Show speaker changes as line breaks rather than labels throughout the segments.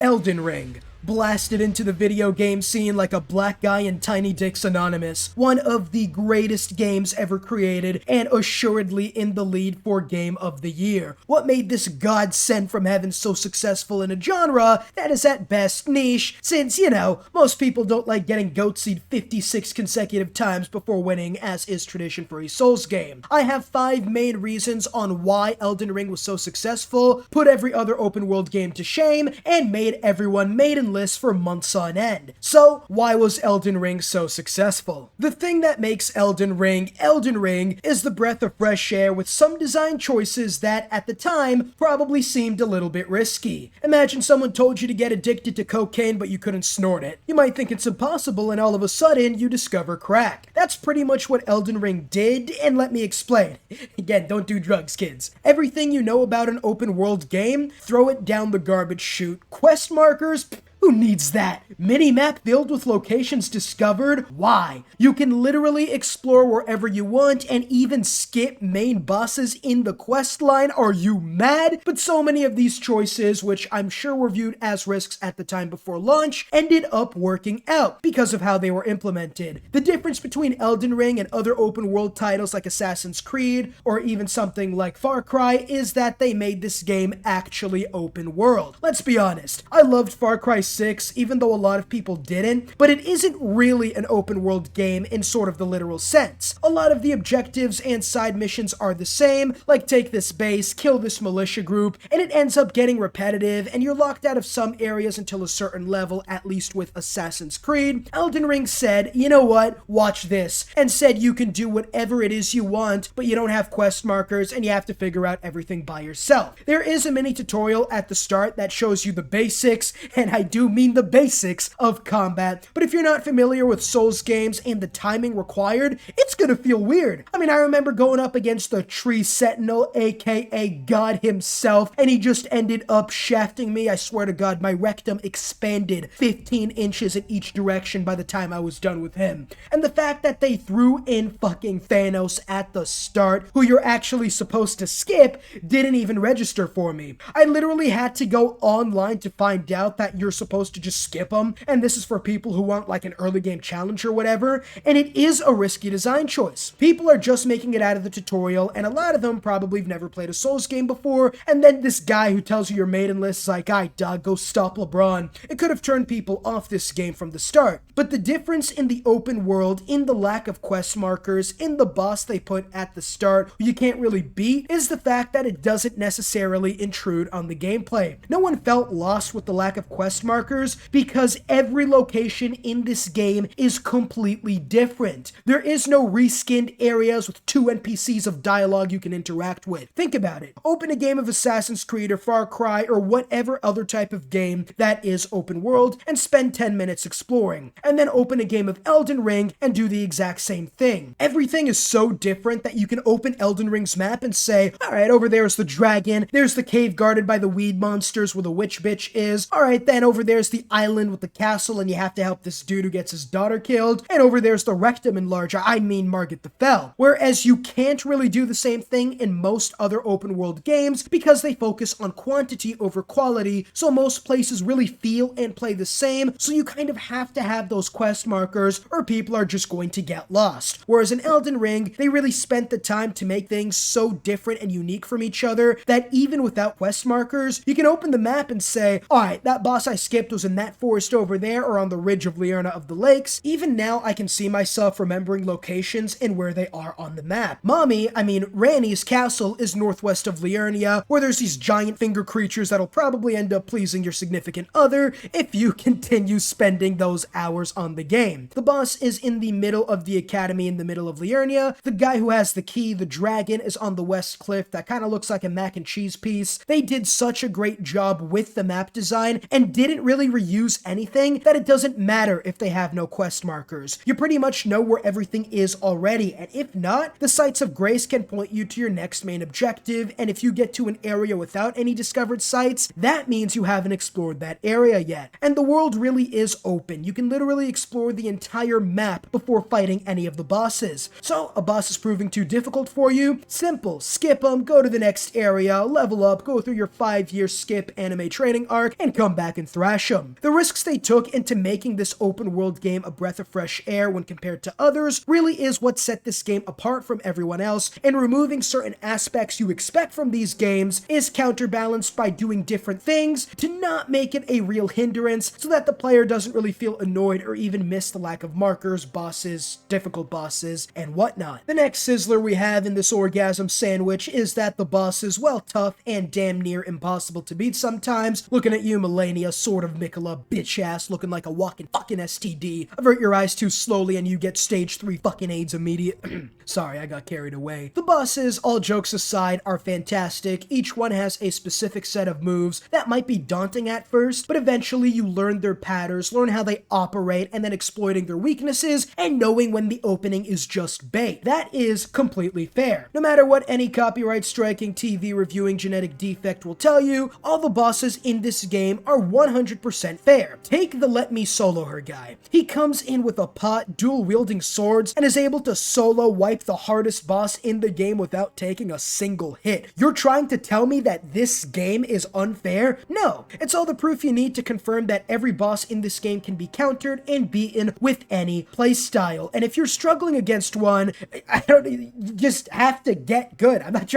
Elden Ring blasted into the video game scene like a black guy in Tiny Dicks Anonymous, one of the greatest games ever created, and assuredly in the lead for Game of the Year. What made this godsend from heaven so successful in a genre that is at best niche, since, most people don't like getting goatsied 56 consecutive times before winning, as is tradition for a Souls game. I have 5 main reasons on why Elden Ring was so successful, put every other open world game to shame, and made everyone maiden lists for months on end. So, why was Elden Ring so successful? The thing that makes Elden Ring is the breath of fresh air with some design choices that, at the time, probably seemed a little bit risky. Imagine someone told you to get addicted to cocaine but you couldn't snort it. You might think it's impossible, and all of a sudden, you discover crack. That's pretty much what Elden Ring did, and let me explain. Again, don't do drugs, kids. Everything you know about an open world game, throw it down the garbage chute. Quest markers? Who needs that? Minimap filled with locations discovered? Why? You can literally explore wherever you want and even skip main bosses in the quest line. Are you mad? But so many of these choices, which I'm sure were viewed as risks at the time before launch, ended up working out because of how they were implemented. The difference between Elden Ring and other open world titles like Assassin's Creed or even something like Far Cry is that they made this game actually open world. Let's be honest, I loved Far Cry 6, even though a lot of people didn't, but it isn't really an open world game in sort of the literal sense. A lot of the objectives and side missions are the same, like take this base, kill this militia group, and it ends up getting repetitive, and you're locked out of some areas until a certain level, at least with Assassin's Creed. Elden Ring said, you know what, watch this, and said you can do whatever it is you want, but you don't have quest markers, and you have to figure out everything by yourself. There is a mini tutorial at the start that shows you the basics, and I do mean the basics of combat, but if you're not familiar with Souls games and the timing required, it's gonna feel weird. I remember going up against the Tree Sentinel, aka God himself, and he just ended up shafting me. I swear to God, my rectum expanded 15 inches in each direction by the time I was done with him. And the fact that they threw in fucking Thanos at the start, who you're actually supposed to skip, didn't even register for me. I literally had to go online to find out that you're supposed to just skip them, and this is for people who want like an early game challenge or whatever, and it is a risky design choice. People are just making it out of the tutorial, and a lot of them probably have never played a Souls game before, and then this guy who tells you your maiden list is like, "Aight, dog, go stop LeBron." It could have turned people off this game from the start. But the difference in the open world, in the lack of quest markers, in the boss they put at the start who you can't really beat, is the fact that it doesn't necessarily intrude on the gameplay. No one felt lost with the lack of quest markers because every location in this game is completely different. There is no reskinned areas with 2 NPCs of dialogue you can interact with. Think about it. Open a game of Assassin's Creed or Far Cry or whatever other type of game that is open world and spend 10 minutes exploring, and then open a game of Elden Ring and do the exact same thing. Everything is so different that you can open Elden Ring's map and say, alright, over there's the dragon, there's the cave guarded by the weed monsters where the witch bitch is, alright, then over there's the island with the castle and you have to help this dude who gets his daughter killed, and over there's the rectum enlarger, Margit the Fell. Whereas you can't really do the same thing in most other open world games because they focus on quantity over quality, so most places really feel and play the same, so you kind of have to have those quest markers or people are just going to get lost. Whereas in Elden Ring, they really spent the time to make things so different and unique from each other that even without quest markers, you can open the map and say, alright, that boss I skipped was in that forest over there or on the ridge of Liurna of the Lakes. Even now, I can see myself remembering locations and where they are on the map. Ranni's castle is northwest of Liurnia, where there's these giant finger creatures that'll probably end up pleasing your significant other if you continue spending those hours on the game. The boss is in the middle of the academy in the middle of Liurnia. The guy who has the key, the dragon, is on the west cliff that kind of looks like a mac and cheese piece. They did such a great job with the map design and didn't really reuse anything that it doesn't matter if they have no quest markers. You pretty much know where everything is already, and if not, the Sites of Grace can point you to your next main objective, and if you get to an area without any discovered sites, that means you haven't explored that area yet. And the world really is open. You can literally explore the entire map before fighting any of the bosses. So, a boss is proving too difficult for you? Simple. Skip them, go to the next area, level up, go through your 5-year skip anime training arc, and come back and thrive trash them. The risks they took into making this open world game a breath of fresh air when compared to others really is what set this game apart from everyone else, and removing certain aspects you expect from these games is counterbalanced by doing different things to not make it a real hindrance so that the player doesn't really feel annoyed or even miss the lack of markers, bosses, difficult bosses, and whatnot. The next sizzler we have in this orgasm sandwich is that the boss is, well, tough and damn near impossible to beat sometimes. Looking at you, Melania, sort of Mikola, bitch ass, looking like a walking fucking STD. Avert your eyes too slowly and you get stage 3 fucking AIDS immediate. Sorry, I got carried away. The bosses, all jokes aside, are fantastic. Each one has a specific set of moves that might be daunting at first, but eventually you learn their patterns, learn how they operate, and then exploiting their weaknesses and knowing when the opening is just bait. That is completely fair. No matter what any copyright striking, TV reviewing, genetic defect will tell you, all the bosses in this game are 100% fair. Take the Let Me Solo Her guy. He comes in with a pot, dual wielding swords, and is able to solo wipe the hardest boss in the game without taking a single hit. You're trying to tell me that this game is unfair? No. It's all the proof you need to confirm that every boss in this game can be countered and beaten with any playstyle. And if you're struggling against one, you just have to get good. I'm not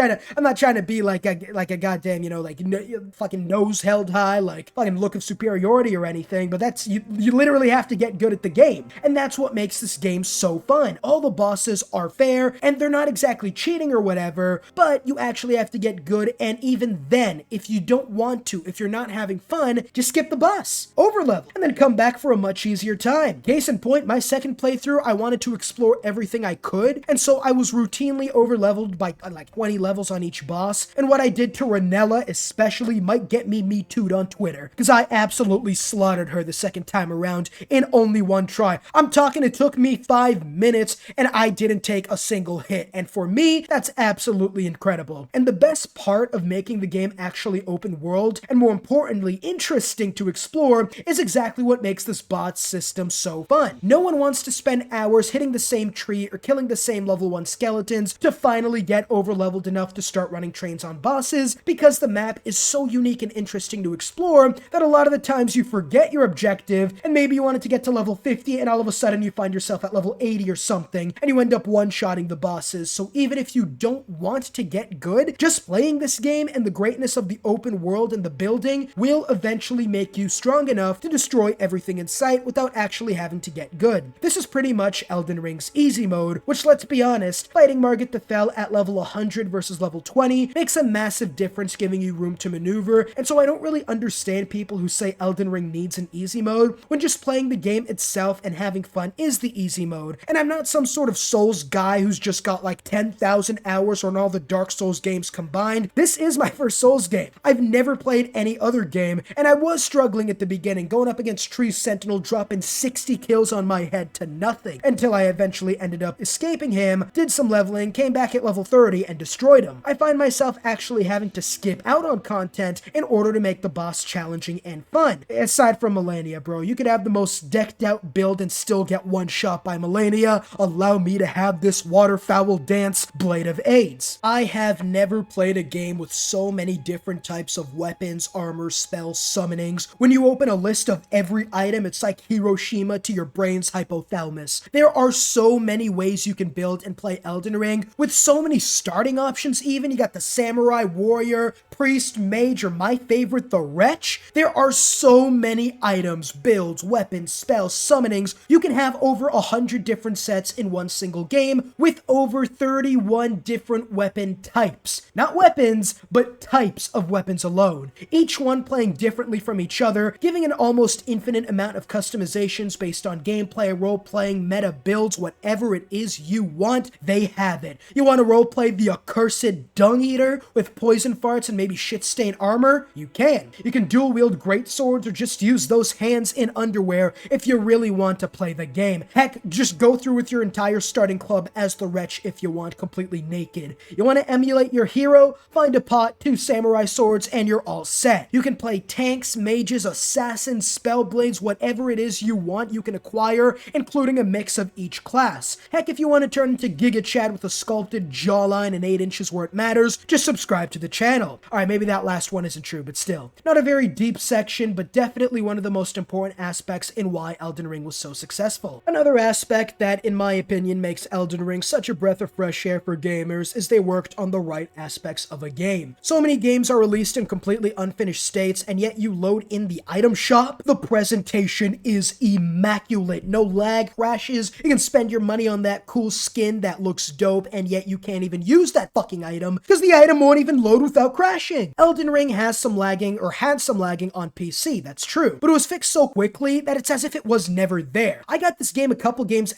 trying to be like a goddamn, fucking nose held high, like fucking look of superiority or anything, but that's, you literally have to get good at the game. And that's what makes this game so fun. All the bosses are fair, and they're not exactly cheating or whatever, but you actually have to get good, and even then, if you don't want to, if you're not having fun, just skip the boss, overlevel, and then come back for a much easier time. Case in point, my second playthrough, I wanted to explore everything I could, and so I was routinely overleveled by like 20 levels on each boss, and what I did to Ranella especially might get me Me-Too'd on Twitter, because I absolutely slaughtered her the second time around in only one try. I'm talking, it took me 5 minutes, and I didn't take a single hit, and for me, that's absolutely incredible. And the best part of making the game actually open world, and more importantly, interesting to explore, is exactly what makes this bot system so fun. No one wants to spend hours hitting the same tree or killing the same level 1 skeletons to finally get overleveled enough to start running trains on bosses, because the map is so unique and interesting to explore that a lot of the times you forget your objective, and maybe you wanted to get to level 50 and all of a sudden you find yourself at level 80 or something, and you end up one-shotting the bosses. So even if you don't want to get good, just playing this game and the greatness of the open world and the building will eventually make you strong enough to destroy everything in sight without actually having to get good. This is pretty much Elden Ring's easy mode, which, let's be honest, fighting Margit the Fell at level 100 versus level 20 makes a massive difference, giving you room to maneuver, and so I don't really understand people who say Elden Ring needs an easy mode when just playing the game itself and having fun is the easy mode. And I'm not some sort of Souls guy who's just got like 10,000 hours on all the Dark Souls games combined. This is my first Souls game. I've never played any other game, and I was struggling at the beginning, going up against Tree Sentinel, dropping 60 kills on my head to nothing, until I eventually ended up escaping him, did some leveling, came back at level 30, and destroyed him. I find myself actually having to skip out on content in order to make the boss challenging and fun. Aside from Melania, bro, you could have the most decked out build and still get one shot by Melania. Allow me to have this waterfowl dance, Blade of AIDS. I have never played a game with so many different types of weapons, armor, spells, summonings. When you open a list of every item, it's like Hiroshima to your brain's hypothalamus. There are so many ways you can build and play Elden Ring, with so many starting options even. You got the samurai, warrior, priest, mage, or my favorite, the wretch. There are so many items, builds, weapons, spells, summonings. You can have over 100 different sets in one single game, with over 31 different weapon types. Not weapons, but types of weapons alone. Each one playing differently from each other, giving an almost infinite amount of customizations based on gameplay, role-playing, meta builds, whatever it is you want, they have it. You want to roleplay the accursed dung eater with poison farts and maybe shit-stained armor? You can. You can dual-wield great swords or just use those hands in underwear if you really want to play the game. Heck, just go through with your entire starting club as the wretch if you want, completely naked. You want to emulate your hero? Find a pot, 2 samurai swords, and you're all set. You can play tanks, mages, assassins, spellblades, whatever it is you want you can acquire, including a mix of each class. Heck, if you want to turn into Giga Chad with a sculpted jawline and 8 inches where it matters, just subscribe to the channel. Alright, maybe that last one isn't true, but still. Not a very deep section. addition, but definitely one of the most important aspects in why Elden Ring was so successful. Another aspect that, in my opinion, makes Elden Ring such a breath of fresh air for gamers is they worked on the right aspects of a game. So many games are released in completely unfinished states, and yet you load in the item shop, the presentation is immaculate. No lag, crashes, you can spend your money on that cool skin that looks dope, and yet you can't even use that fucking item because the item won't even load without crashing. Elden Ring has some lagging, or had some lagging on PC, that's true, but it was fixed so quickly that it's as if it was never there. I got this game a couple days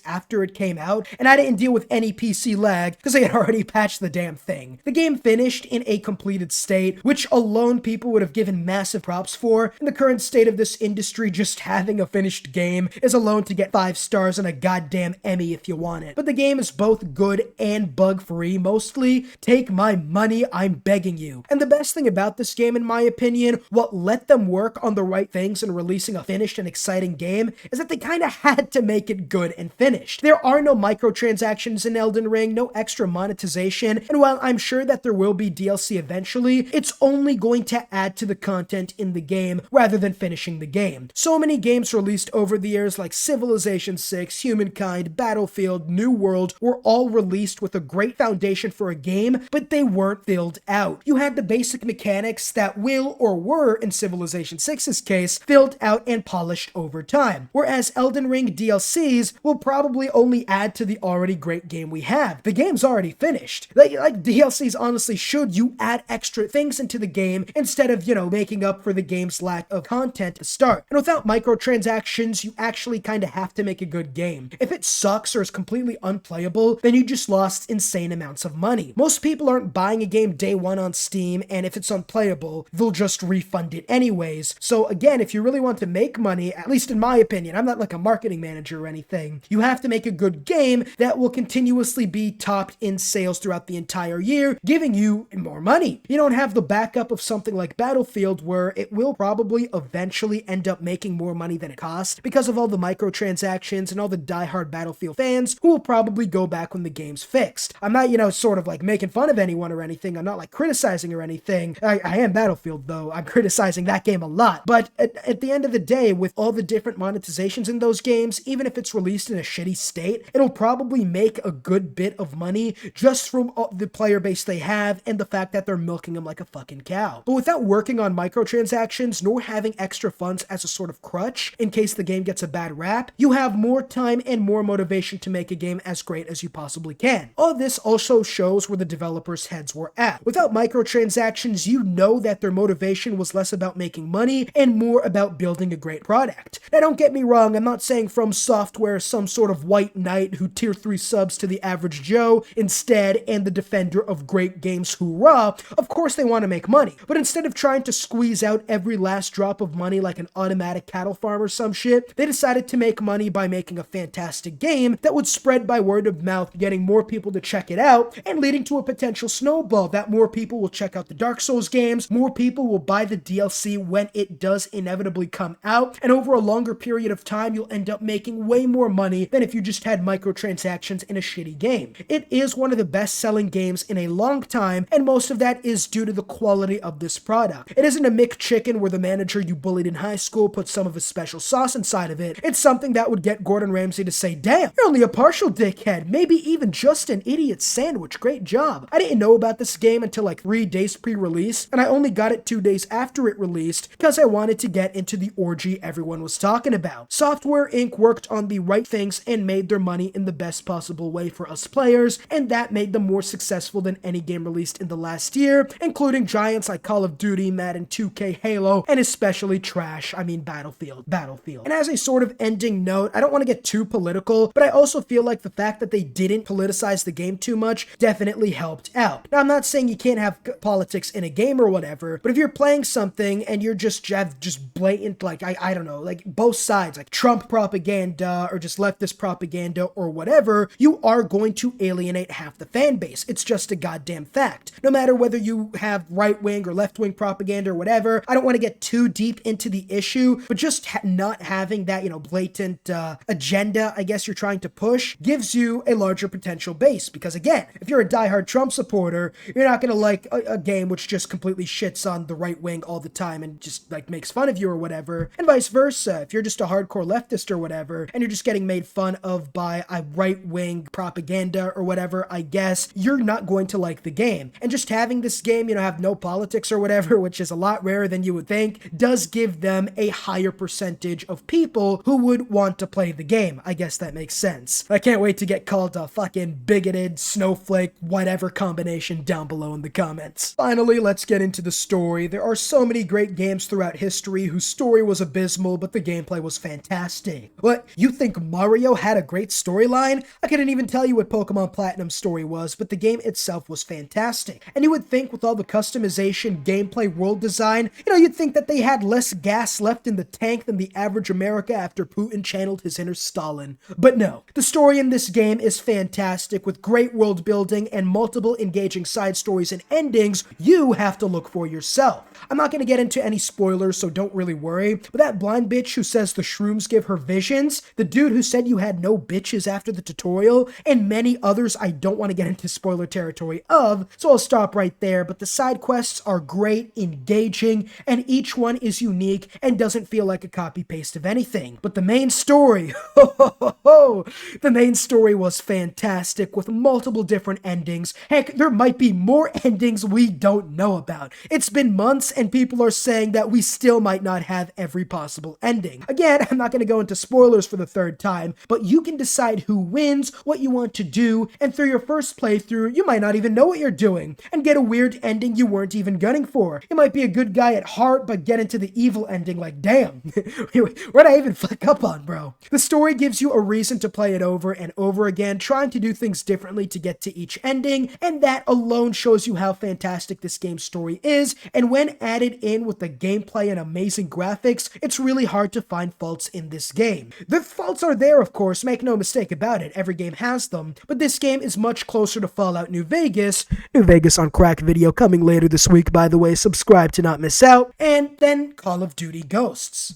after it came out, and I didn't deal with any PC lag because they had already patched the damn thing. The game finished in a completed state, which alone people would have given massive props for. In the current state of this industry, just having a finished game is alone to get 5 stars and a goddamn Emmy if you want it. But the game is both good and bug-free, mostly. Take my money, I'm begging you. And the best thing about this game, in my opinion, what let them work on the right things and releasing a finished and exciting game, is that they kind of had to make it good and finished. There are no microtransactions in Elden Ring, no extra monetization, and while I'm sure that there will be DLC eventually, it's only going to add to the content in the game rather than finishing the game. So many games released over the years like Civilization 6, Humankind, Battlefield, New World were all released with a great foundation for a game, but they weren't filled out. You had the basic mechanics that will, or were in Civilization 6's case, filled out and polished over time, whereas Elden Ring DLCs will probably only add to the already great game we have. The game's already finished. Like DLCs honestly should you add extra things into the game instead of, making up for the game's lack of content to start. And without microtransactions, you actually kind of have to make a good game. If it sucks or is completely unplayable, then you just lost insane amounts of money. Most people aren't buying a game day one on Steam, and if it's unplayable, they'll just refund it anyways. So again, if you really want to make money, at least in my opinion, I'm not like a marketing manager or anything, you have to make a good game that will continuously be topped in sales throughout the entire year, giving you more money. You don't have the backup of something like Battlefield where it will probably eventually end up making more money than it cost because of all the microtransactions and all the diehard Battlefield fans who will probably go back when the game's fixed. I'm not, sort of like making fun of anyone or anything. I'm not like criticizing or anything. I am Battlefield though. I'm criticizing that game a lot. But at the end of the day, with all the different monetizations in those games, even if it's released in a shitty state, it'll probably make a good bit of money just from the player base they have and the fact that they're milking them like a fucking cow. But without working on microtransactions nor having extra funds as a sort of crutch in case the game gets a bad rap, you have more time and more motivation to make a game as great as you possibly can. All this also shows where the developers' heads were at. Without microtransactions, you know that their motivation was less about making money and more about building a great product. Now don't get me wrong, I'm not saying From Software is some sort of white knight who tier 3 subs to the average Joe instead and the defender of great games hoorah. Of course they want to make money, but instead of trying to squeeze out every last drop of money like an automatic cattle farm or some shit, they decided to make money by making a fantastic game that would spread by word of mouth, getting more people to check it out and leading to a potential snowball that more people will check out the Dark Souls games, more people will buy the DLC when it does inevitably come out, and over a longer period of time you'll end up making way more money than if you just had microtransactions in a shitty game. It is one of the best-selling games in a long time, and most of that is due to the quality of this product. It isn't a McChicken where the manager you bullied in high school put some of his special sauce inside of it. It's something that would get Gordon Ramsay to say, "Damn, you're only a partial dickhead, maybe even just an idiot sandwich, great job." I didn't know about this game until like 3 days pre-release, and I only got it 2 days after it released because I wanted to get into the orgy everyone was talking about. Software Inc. worked on the right things and made their money in the best possible way for us players, and that made them more successful than any game released in the last year, including giants like Call of Duty, Madden 2K, Halo, and especially Battlefield. And as a sort of ending note, I don't want to get too political, but I also feel like the fact that they didn't politicize the game too much definitely helped out. Now, I'm not saying you can't have politics in a game or whatever, but if you're playing something and you're just blatant, like, I don't know, like both sides, like Trump propaganda or just leftist propaganda or whatever, you are going to alienate half the fan base. It's just a goddamn fact. No matter whether you have right-wing or left-wing propaganda or whatever, I don't want to get too deep into the issue, but just not having that, blatant agenda, I guess you're trying to push, gives you a larger potential base. Because again, if you're a diehard Trump supporter, you're not going to like a game which just completely shits on the right wing all the the time and just like makes fun of you or whatever, and vice versa. If you're just a hardcore leftist or whatever, and you're just getting made fun of by a right-wing propaganda or whatever, I guess, you're not going to like the game. And just having this game, have no politics or whatever, which is a lot rarer than you would think, does give them a higher percentage of people who would want to play the game. I guess that makes sense. I can't wait to get called a fucking bigoted, snowflake, whatever combination down below in the comments. Finally, let's get into the story. There are so many great games throughout history whose story was abysmal, but the gameplay was fantastic. What, you think Mario had a great storyline? I couldn't even tell you what Pokemon Platinum's story was, but the game itself was fantastic. And you would think with all the customization, gameplay, world design, you'd think that they had less gas left in the tank than the average America after Putin channeled his inner Stalin. But no, the story in this game is fantastic with great world building and multiple engaging side stories and endings you have to look for yourself. I'm not going to get into any spoilers, so don't really worry, but that blind bitch who says the shrooms give her visions, the dude who said you had no bitches after the tutorial, and many others I don't want to get into spoiler territory of, so I'll stop right there. But the side quests are great, engaging, and each one is unique and doesn't feel like a copy-paste of anything. But the main story, the main story was fantastic with multiple different endings. Heck, there might be more endings we don't know about. It's been months and people are saying that we still might not have every possible ending. Again, I'm not going to go into spoilers for the third time, but you can decide who wins, what you want to do, and through your first playthrough, you might not even know what you're doing, and get a weird ending you weren't even gunning for. You might be a good guy at heart, but get into the evil ending like, damn, where'd I even fuck up on, bro? The story gives you a reason to play it over and over again, trying to do things differently to get to each ending, and that alone shows you how fantastic this game's story is, and when added in with the gameplay and amazing graphics, it's really hard to find faults in this game. The faults are there, of course, make no mistake about it, every game has them, but this game is much closer to Fallout New Vegas on crack video coming later this week, by the way, subscribe to not miss out, and then Call of Duty Ghosts.